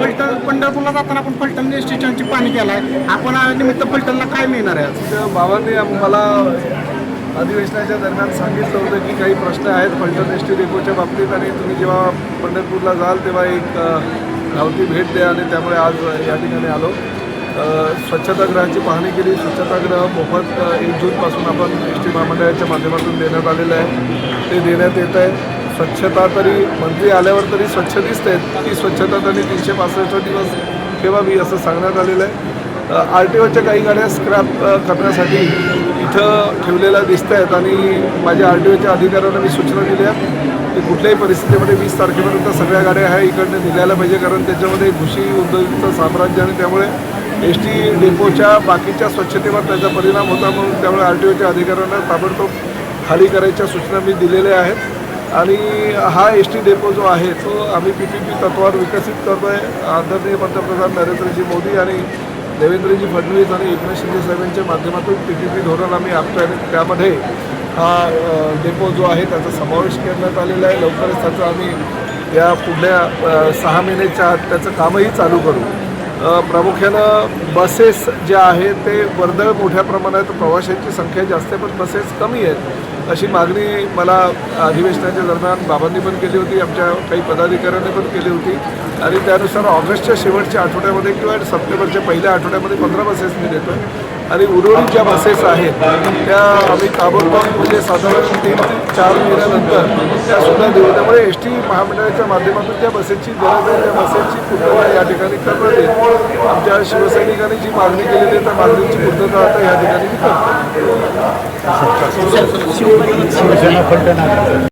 फलटण पंढरपूरला जाताना आपण फलटण स्टेशनची पाणी केला आहे. आपण निमित्त फलटणला काय मिळणार आहे आज? बाबांनी मला अधिवेशनाच्या दरम्यान सांगितलं होतं की काही प्रश्न आहेत फलटण एस टी डेपोच्या बाबतीत आणि तुम्ही जेव्हा पंढरपूरला जाल तेव्हा एक धावती भेट द्या आणि त्यामुळे आज या ठिकाणी आलो. स्वच्छतागृहाची पाहणी केली. स्वच्छतागृह मोफत 1 जूनपासून आपण एस टी महामंडळाच्या माध्यमातून देण्यात आलेलं आहे. ते देण्यात येत आहे. स्वच्छता तरी मंत्री आल्यावर तरी स्वच्छ दिसत आहेत. ती स्वच्छता त्यांनी 365 दिवस ठेवावी असं सांगण्यात आलेलं आहे. RTOच्या काही गाड्या स्क्रॅप करण्यासाठी इथं ठेवलेल्या दिसत आहेत आणि माझ्या RTOच्या अधिकाऱ्यांना मी सूचना दिल्या की कुठल्याही परिस्थितीमध्ये 20 तारखेपर्यंत सगळ्या गाड्या ह्या इकडनं निघायला पाहिजे, कारण त्याच्यामध्ये घुशी उद्योगाचं साम्राज्य आणि त्यामुळे एस टी डेपोच्या बाकीच्या स्वच्छतेवर त्याचा परिणाम होता. म्हणून त्यामुळे RTOच्या अधिकाऱ्यांना ताबडतोब खाली करायच्या सूचना मी दिलेल्या आहेत. आणि हा एस टी डेपो जो आहे तो आम्ही PPP तत्वावर विकसित करतो आहे. आदरणीय पंतप्रधान नरेंद्रजी मोदी आणि देवेंद्रजी फडणवीस आणि एकनाथ शिंदे साहेबांच्या माध्यमातून PPP धोरण आम्ही आखतो आहे. त्यामध्ये हा डेपो जो आहे त्याचा समावेश करण्यात आलेला आहे. लवकरच त्याचं आम्ही या पुढल्या 6 महिन्याच्या आत त्याचं कामही चालू करू. प्रामुख्यानं बसेस ज्या आहेत ते वर्दळ मोठ्या प्रमाणात, प्रवाशांची संख्या जास्त आहे पण बसेस कमी आहेत अशी मागणी मला अधिवेशनाच्या दरम्यान बाबांनी पण केली होती, आमच्या काही पदाधिकाऱ्यांनी पण केली होती. आणि त्यानुसार ऑगस्टच्या शेवटच्या आठवड्यामध्ये किंवा सप्टेंबरच्या पहिल्या आठवड्यामध्ये 15 बसेस मी देतो. आणि उर्वरित ज्या बसेस आहेत त्या आम्ही ताबडतोब म्हणजे साधारण 3 ते 4 महिन्यानंतर त्यासुद्धा देऊ. त्यामुळे एस टी महामंडळाच्या माध्यमातून ज्या बसेसची गरज आहे त्या बसेसची पूर्तता या ठिकाणी करण्यात येईल. आमच्या शिवसैनिकांनी जी मागणी केलेली आहे त्या मागणीची पूर्तता आता या ठिकाणी मी करतो.